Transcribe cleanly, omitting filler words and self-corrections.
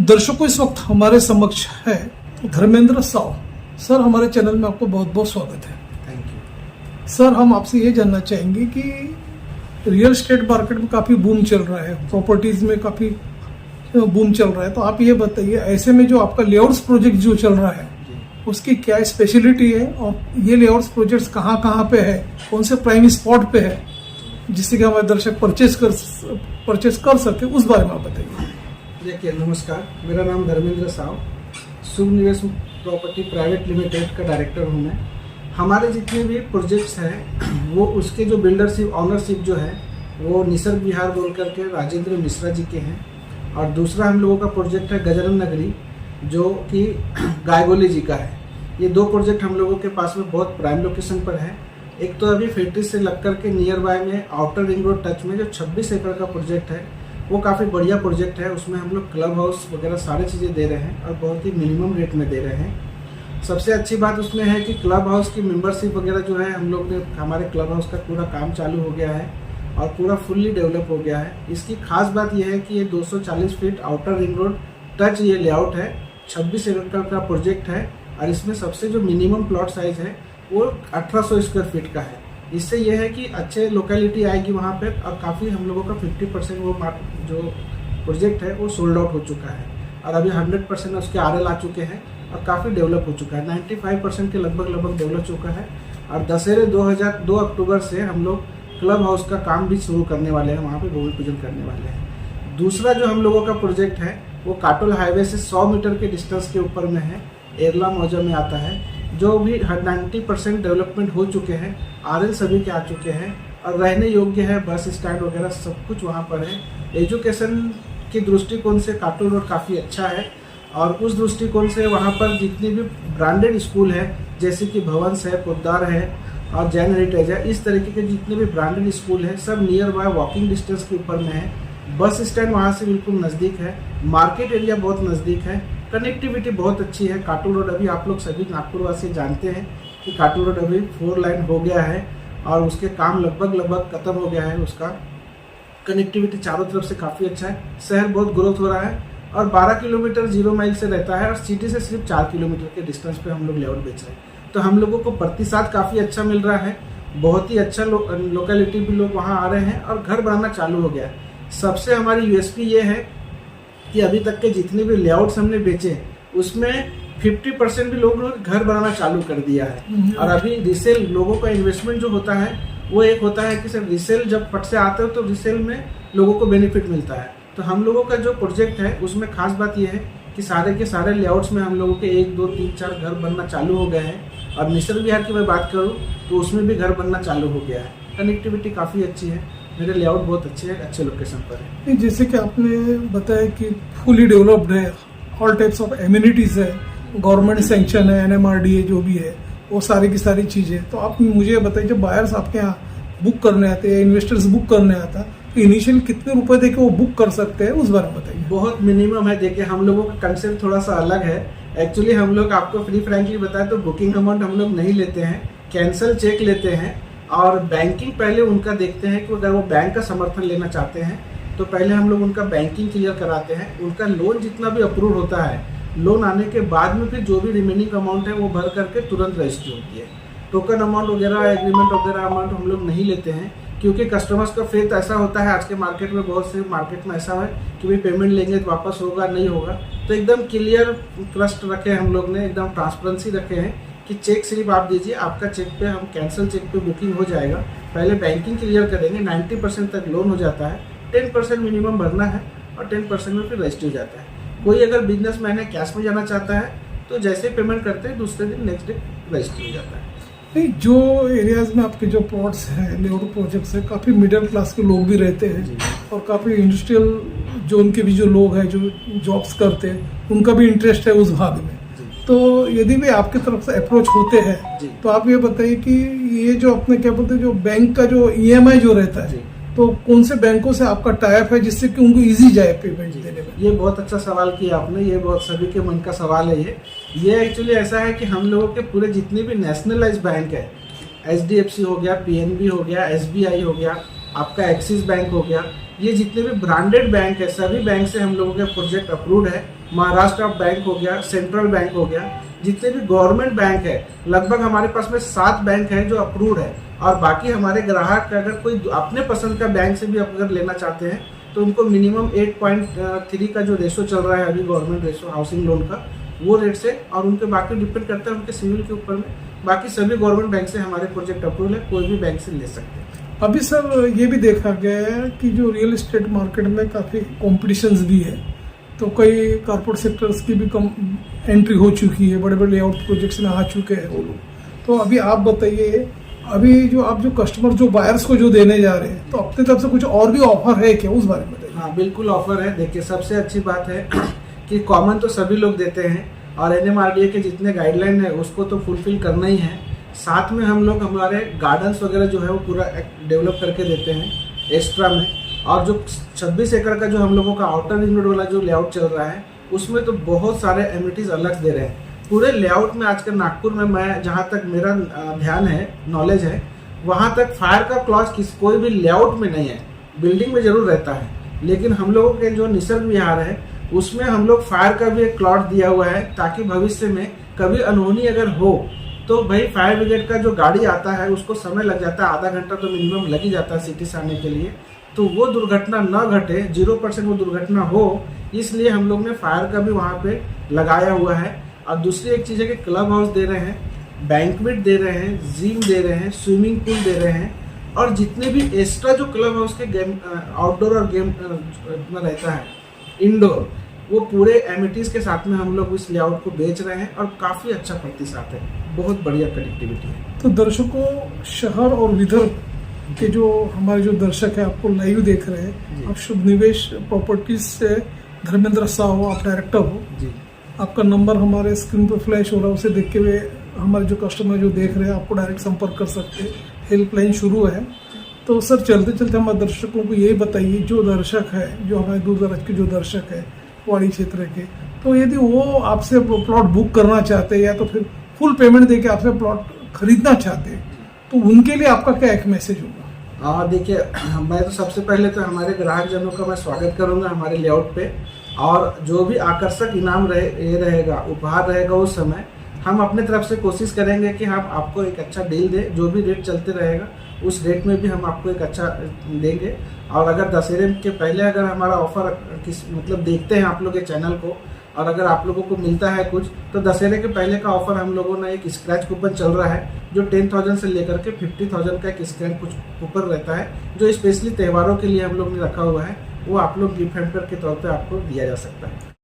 दर्शकों, इस वक्त हमारे समक्ष है धर्मेंद्र साव। सर, हमारे चैनल में आपको बहुत बहुत स्वागत है। Thank you. सर, हम आपसे ये जानना चाहेंगे कि रियल एस्टेट मार्केट में काफ़ी बूम चल रहा है, प्रॉपर्टीज़ में काफ़ी बूम चल रहा है, तो आप ये बताइए ऐसे में जो आपका लेआउट्स प्रोजेक्ट जो चल रहा है उसकी क्या स्पेशलिटी है और ये लेआउट्स प्रोजेक्ट्स कहाँ कहाँ पे है, कौन से प्राइम स्पॉट पे है, जिससे कि हमारे दर्शक परचेस कर सके, उस बारे में आप बताइए। देखिए, नमस्कार, मेरा नाम धर्मेंद्र साव, शुभ निवेश प्रॉपर्टी प्राइवेट लिमिटेड का डायरेक्टर हूँ मैं। हमारे जितने भी प्रोजेक्ट्स हैं वो उसके जो बिल्डरशिप ऑनरशिप जो है वो निसर्ग विहार बोल करके राजेंद्र मिश्रा जी के हैं, और दूसरा हम लोगों का प्रोजेक्ट है गजरन नगरी जो कि गायगोली जी का है। ये दो प्रोजेक्ट हम लोगों के पास में बहुत प्राइम लोकेशन पर है। एक तो अभी फैक्ट्री से लग करके नियर बाय में आउटर रिंग रोड टच में जो 26 एकड़ का प्रोजेक्ट है वो काफ़ी बढ़िया प्रोजेक्ट है। उसमें हम लोग क्लब हाउस वगैरह सारी चीज़ें दे रहे हैं और बहुत ही मिनिमम रेट में दे रहे हैं। सबसे अच्छी बात उसमें है कि क्लब हाउस की मेंबरशिप वगैरह जो है हम लोग ने, हमारे क्लब हाउस का पूरा काम चालू हो गया है और पूरा फुल्ली डेवलप हो गया है। इसकी खास बात यह है कि ये 240 feet outer ring road touch ये लेआउट है, 26 एकड़ का प्रोजेक्ट है, और इसमें सबसे जो मिनिमम प्लॉट साइज है वो 1800 स्क्वायर फीट का है। इससे यह है कि अच्छे लोकेलिटी आएगी वहाँ पे, और काफ़ी हम लोगों का 50% वो जो प्रोजेक्ट है वो सोल्ड आउट हो चुका है, और अभी 100% उसके आरएल आ चुके हैं और काफ़ी डेवलप हो चुका है। 95% के लगभग डेवलप चुका है। और दशहरे 2 अक्टूबर से हम लोग क्लब हाउस का काम भी शुरू करने वाले हैं, वहाँ पे भूमि पूजन करने वाले हैं। दूसरा जो हम लोगों का प्रोजेक्ट है वो काटोल हाईवे से 100 मीटर के डिस्टेंस के ऊपर में है, एरला मौजा में आता है, जो भी 90% डेवलपमेंट हो चुके हैं, आरएल सभी के आ चुके हैं और रहने योग्य है, बस स्टैंड वगैरह सब कुछ वहाँ पर है। एजुकेशन की दृष्टिकोण से काटोल रोड काफ़ी अच्छा है, और उस दृष्टिकोण से वहाँ पर जितनी भी ब्रांडेड स्कूल है जैसे कि भवंस है, पोद्दार है और जैन हेरिटेज है, इस तरीके के जितने भी ब्रांडेड स्कूल है सब नियर बाय वॉकिंग डिस्टेंस के ऊपर में है। बस स्टैंड वहाँ से बिल्कुल नज़दीक है, मार्केट एरिया बहुत नज़दीक है, कनेक्टिविटी बहुत अच्छी है। काटोल रोड अभी आप लोग सभी नागपुर वासी जानते हैं कि काटोल रोड अभी 4 लाइन हो गया है और उसके काम लगभग खत्म हो गया है। उसका कनेक्टिविटी चारों तरफ से काफ़ी अच्छा है, शहर बहुत ग्रोथ हो रहा है, और 12 किलोमीटर 0 माइल से रहता है, और सिटी से सिर्फ 4 किलोमीटर के डिस्टेंस पे हम लोग लेआउट बेच रहे हैं। तो हम लोगों को प्रतिशत काफ़ी अच्छा मिल रहा है, बहुत ही अच्छा लोकेलिटी भी लोग वहाँ आ रहे हैं और घर बनाना चालू हो गया है। सबसे हमारी यूएसपी ये है कि अभी तक के जितने भी लेआउट्स हमने बेचे उसमें 50% भी लोग घर बनाना चालू कर दिया है। और अभी रिसेल लोगों का इन्वेस्टमेंट जो होता है वो एक होता है कि सर रिसेल जब फट से आते हो तो रिसेल में लोगों को बेनिफिट मिलता है। तो हम लोगों का जो प्रोजेक्ट है उसमें खास बात यह है कि सारे के सारे लेआउट्स में हम लोगों के 1, 2, 3, 4 घर बनना चालू हो गए हैं। और निसर्ग विहार की मैं बात करूँ तो उसमें भी घर बनना चालू हो गया है। कनेक्टिविटी काफ़ी अच्छी है, मेरे लेआउट बहुत अच्छे हैं, अच्छे लोकेशन पर है। जैसे कि आपने बताया कि फुली डेवलप्ड है, ऑल टाइप्स ऑफ एमिनिटीज़ है, गवर्नमेंट सैंक्शन है, NMRDA जो भी है वो सारी की सारी चीज़ें। तो आप मुझे बताइए, जब बायर्स आपके यहाँ बुक करने आते हैं, इन्वेस्टर्स बुक करने आता है, तो इनिशियल कितने रुपए दे के वो बुक कर सकते हैं, उस बारे में बताइए। बहुत मिनिमम है। देखिए, हम लोगों का कंसेप्ट थोड़ा सा अलग है। एक्चुअली हम लोग आपको फ्रैंकली बताएं तो बुकिंग अमाउंट हम लोग नहीं लेते हैं, कैंसल चेक लेते हैं, और बैंकिंग पहले उनका देखते हैं कि अगर वो बैंक का समर्थन लेना चाहते हैं तो पहले हम लोग उनका बैंकिंग क्लियर कराते हैं। उनका लोन जितना भी अप्रूव होता है, लोन आने के बाद में फिर जो भी रिमेनिंग अमाउंट है वो भर करके तुरंत रजिस्ट्री होती है। टोकन अमाउंट वगैरह, एग्रीमेंट वगैरह अमाउंट हम लोग नहीं लेते हैं, क्योंकि कस्टमर्स का फेथ ऐसा होता है आज के मार्केट में, बहुत से मार्केट में ऐसा है कि भाई पेमेंट लेंगे तो वापस होगा नहीं होगा। तो एकदम क्लियर ट्रस्ट रखे हम लोग ने, एकदम ट्रांसपेरेंसी रखे हैं कि चेक सिर्फ आप दीजिए, आपका चेक पे हम कैंसिल चेक पे बुकिंग हो जाएगा। पहले बैंकिंग क्लियर करेंगे, 90% तक लोन हो जाता है, 10% मिनिमम भरना है और 10% में फिर रजिस्ट्री हो जाता है। कोई अगर बिजनेसमैन है कैश में जाना चाहता है तो जैसे पेमेंट करते हैं दूसरे दिन नेक्स्ट डे रजिस्ट्री हो जाता है। नहीं, जो एरियाज में आपके जो प्लॉट्स हैं, लेआउट प्रोजेक्ट्स है, काफ़ी मिडिल क्लास के लोग भी रहते हैं और काफ़ी इंडस्ट्रियल जोन के भी जो लोग हैं जो जॉब्स करते हैं उनका भी इंटरेस्ट है उस भाग में। तो यदि भी आपकी तरफ से अप्रोच होते हैं तो आप ये बताइए कि ये जो अपने क्या बोलते हैं, जो बैंक का जो EMI जो रहता है, तो कौन से बैंकों से आपका टाइप है जिससे कि उनको इजी जाए पेमेंट देने में? ये बहुत अच्छा सवाल किया आपने, ये बहुत सभी के मन का सवाल है। ये एक्चुअली ऐसा है कि हम लोगों के पूरे जितने भी नेशनलाइज बैंक है, HDFC हो गया, PNB हो गया, SBI हो गया, आपका एक्सिस बैंक हो गया, ये जितने भी ब्रांडेड बैंक है सभी बैंक से हम लोगों के प्रोजेक्ट अप्रूव्ड है महाराष्ट्र बैंक हो गया, सेंट्रल बैंक हो गया, जितने भी गवर्नमेंट बैंक है लगभग हमारे पास में 7 बैंक है जो अप्रूव्ड है। और बाकी हमारे ग्राहक अगर कोई अपने पसंद का बैंक से भी अगर लेना चाहते हैं तो उनको मिनिमम 8.3 का जो रेशो चल रहा है अभी गवर्नमेंट रेशो हाउसिंग लोन का, वो रेट से, और उनके बाकी डिपेंड करता है उनके सिविल के ऊपर में। बाकी सभी गवर्नमेंट बैंक से हमारे प्रोजेक्ट अप्रूवल है, कोई भी बैंक से ले सकते हैं। अभी सर ये भी देखा गया है कि जो रियल एस्टेट मार्केट में काफ़ी कॉम्पिटिशन्स भी है, तो कई कॉर्पोरेट सेक्टर्स की भी कम एंट्री हो चुकी है, बड़े बड़े लेआउट प्रोजेक्ट्स में आ चुके हैं वो लोग। तो अभी आप बताइए, अभी जो आप जो कस्टमर जो बायर्स को जो देने जा रहे हैं, तो अपने तरफ से कुछ और भी ऑफर है क्या, उस बारे में बताइए। हाँ बिल्कुल ऑफर है। देखिए सबसे अच्छी बात है कि कॉमन तो सभी लोग देते हैं और NMRDA के जितने गाइडलाइन है उसको तो फुलफिल करना ही है। साथ में हम लोग हमारे गार्डन्स वगैरह जो है वो पूरा डेवलप करके देते हैं एक्स्ट्रा में। और जो 26 एकड़ का जो हम लोगों का आउटर रिंग रोड वाला जो लेआउट चल रहा है उसमें तो बहुत सारे एमिनिटीज अलग दे रहे हैं। पूरे लेआउट में आजकल नागपुर में, मैं जहाँ तक मेरा ध्यान है, नॉलेज है, वहाँ तक फायर का क्लॉज कोई भी लेआउट में नहीं है। बिल्डिंग में जरूर रहता है, लेकिन हम लोगों के जो निसर्ग विहार है उसमें हम लोग फायर का भी एक क्लॉज दिया हुआ है, ताकि भविष्य में कभी अनहोनी अगर हो तो भाई फायर ब्रिगेड का जो गाड़ी आता है उसको समय लग जाता है, आधा घंटा तो मिनिमम लग ही जाता है सिटी से आने के लिए। तो वो दुर्घटना न घटे, 0% वो दुर्घटना हो, इसलिए हम लोग ने फायर का भी वहाँ पे लगाया हुआ है। और दूसरी एक चीज़ है कि क्लब हाउस दे रहे हैं, बैंक्वेट दे रहे हैं, जिम दे रहे हैं, स्विमिंग पूल दे रहे हैं, और जितने भी एक्स्ट्रा जो क्लब हाउस के गेम आउटडोर और गेम में रहता है इंडोर, वो पूरे एमिनिटीज़ के साथ में हम लोग इस लेआउट को बेच रहे हैं और काफ़ी अच्छा प्रतिशत है, बहुत बढ़िया कनेक्टिविटी है। तो दर्शकों, शहर और विदर्भ के जो हमारे जो दर्शक है आपको लाइव देख रहे हैं, आप शुभ निवेश प्रॉपर्टीज से धर्मेंद्र साहू, आप डायरेक्टर हो जी। आपका नंबर हमारे स्क्रीन पर फ्लैश हो रहा है, उसे देख के हुए हमारे जो कस्टमर जो देख रहे हैं आपको डायरेक्ट संपर्क कर सकते हैं। हेल्पलाइन शुरू है। तो सर चलते चलते हमारे दर्शकों को यही बताइए, जो दर्शक है, जो हमारे दूर दराज के जो दर्शक है पहाड़ी क्षेत्र के, तो यदि वो आपसे प्लॉट बुक करना चाहते हैं या तो फिर फुल पेमेंट दे के आपसे प्लॉट खरीदना चाहते हैं, तो उनके लिए आपका क्या एक मैसेज होगा? हाँ देखिए, मैं तो सबसे पहले तो हमारे ग्राहक जनों का मैं स्वागत करूंगा हमारे लेआउट पे, और जो भी आकर्षक इनाम रहेगा, उपहार रहेगा, उस समय हम अपने तरफ से कोशिश करेंगे कि हम आपको एक अच्छा डील दें। जो भी रेट चलते रहेगा उस रेट में भी हम आपको एक अच्छा देंगे। और अगर दशहरे के पहले अगर हमारा ऑफर मतलब देखते हैं आप लोग के चैनल को, और अगर आप लोगों को मिलता है कुछ, तो दशहरे के पहले का ऑफर हम लोगों ने एक स्क्रैच कूपन चल रहा है जो 10,000 से लेकर के 50,000 का एक स्क्रैच कूपन रहता है, जो स्पेशली त्योहारों के लिए हम लोग ने रखा हुआ है। वो आप लोग गिफ्ट हैम्पर के तौर पे आपको दिया जा सकता है।